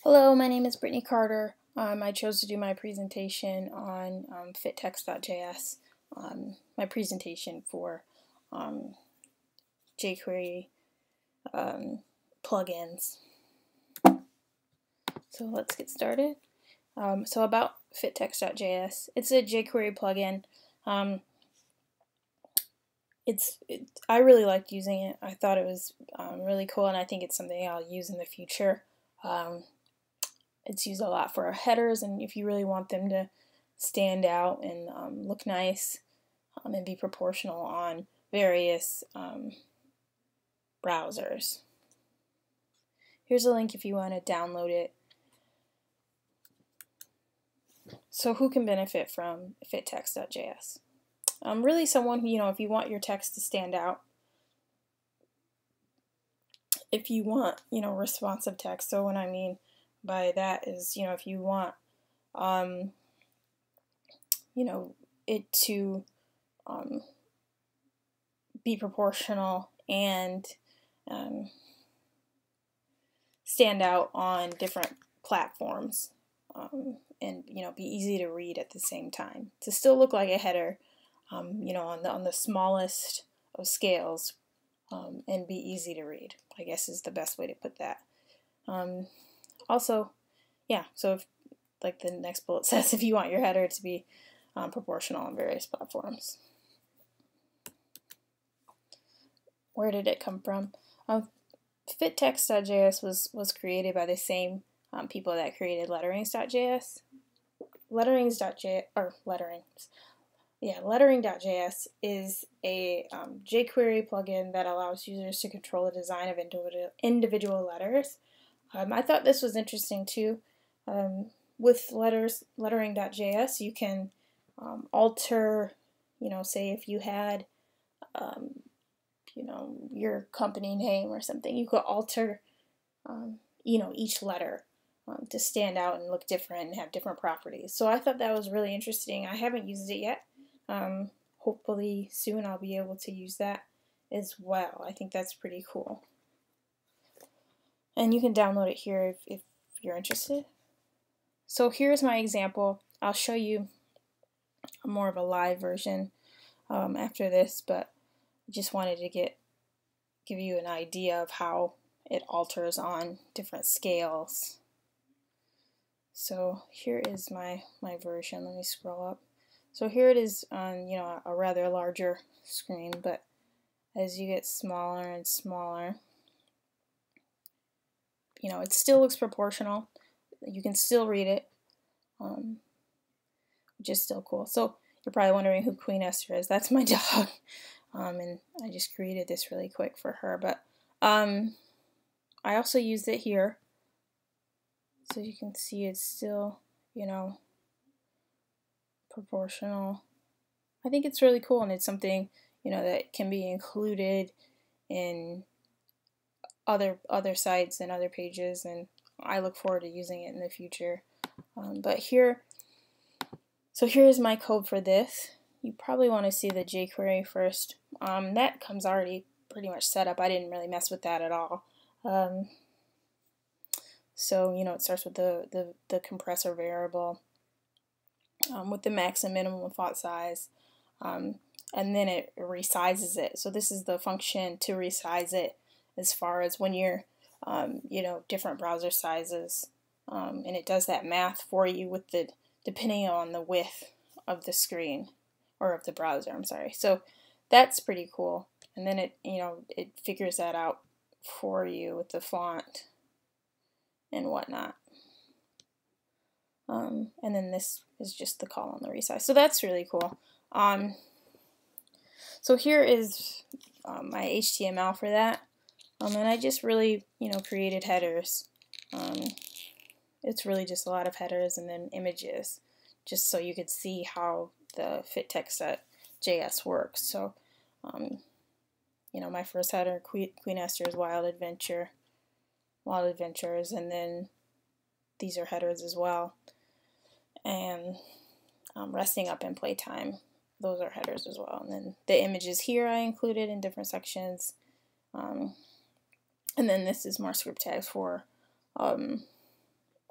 Hello, my name is Brittni Carter. I chose to do my presentation on fittext.js, my presentation for jQuery plugins. So let's get started. So about fittext.js, it's a jQuery plugin. I really liked using it. I thought it was really cool, and I think it's something I'll use in the future. It's used a lot for our headers, and if you really want them to stand out and look nice and be proportional on various browsers. Here's a link if you want to download it. So who can benefit from fittext.js? Really someone who, if you want your text to stand out, if you want, responsive text. So what I mean by that is, if you want, it to be proportional and stand out on different platforms, and be easy to read at the same time. To still look like a header, on the smallest of scales, and be easy to read, I guess is the best way to put that. Also, yeah, so if, like the next bullet says, if you want your header to be proportional on various platforms. Where did it come from? Fittext.js was created by the same people that created letterings.js. Lettering.js is a jQuery plugin that allows users to control the design of individual letters. I thought this was interesting too. With lettering.js, you can alter, say if you had, your company name or something, you could alter, each letter to stand out and look different and have different properties. So I thought that was really interesting. I haven't used it yet. Hopefully soon I'll be able to use that as well. I think that's pretty cool. And you can download it here if you're interested. So here's my example. I'll show you more of a live version after this, but I just wanted to give you an idea of how it alters on different scales. So here is my version. Let me scroll up. So here it is on a rather larger screen, but as you get smaller and smaller, it still looks proportional. You can still read it, which is still cool. So you're probably wondering who Queen Esther is. That's my dog, and I just created this really quick for her. But I also used it here, so you can see it's still, proportional. I think it's really cool, and it's something that can be included in other sites and other pages, and I look forward to using it in the future. But here's my code for this. You probably want to see the jQuery first. That comes already pretty much set up. I didn't really mess with that at all. So it starts with the compressor variable, with the max and minimum font size, and then it resizes it. So this is the function to resize it, as far as when you're different browser sizes, and it does that math for you with depending on the width of the screen, or of the browser, I'm sorry. So that's pretty cool. And then it figures that out for you with the font and whatnot. And then this is just the call on the resize. So that's really cool. So here is my HTML for that. And I just really, created headers. It's really just a lot of headers and then images, just so you could see how the fittext.js works. So, my first header, Queen Esther's Wild Adventures, and then these are headers as well. And resting up in playtime, those are headers as well. And then the images here I included in different sections. And then this is more script tags for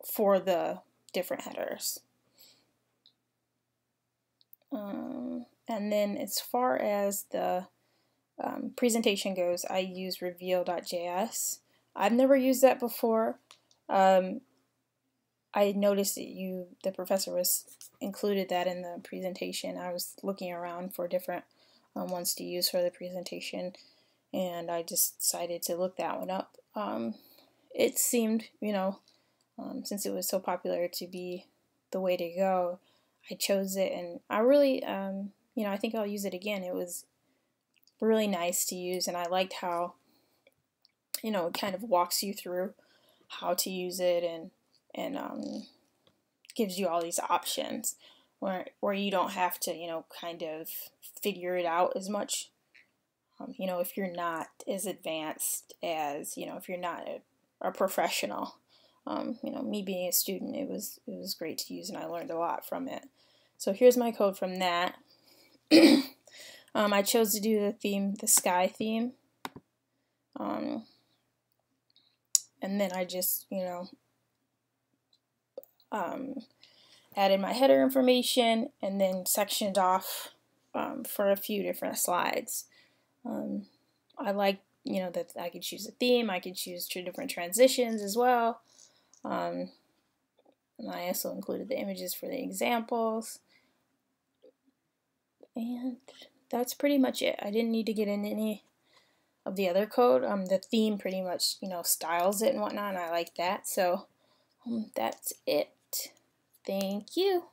for the different headers. And then as far as the presentation goes, I use reveal.js. I've never used that before. I noticed that the professor included that in the presentation. I was looking around for different ones to use for the presentation, and I just decided to look that one up. It seemed, since it was so popular, to be the way to go. I chose it, and I really, I think I'll use it again. It was really nice to use, and I liked how, it kind of walks you through how to use it, and gives you all these options where you don't have to, kind of figure it out as much. If you're not as advanced as, if you're not a professional. Me being a student, it was great to use, and I learned a lot from it. So here's my code from that. I chose to do the theme, the sky theme. And then I just, added my header information and then sectioned off for a few different slides. I like, that I could choose a theme. I could choose 2 different transitions as well. And I also included the images for the examples. And that's pretty much it. I didn't need to get in any of the other code. The theme pretty much, styles it and whatnot, and I like that. So that's it. Thank you.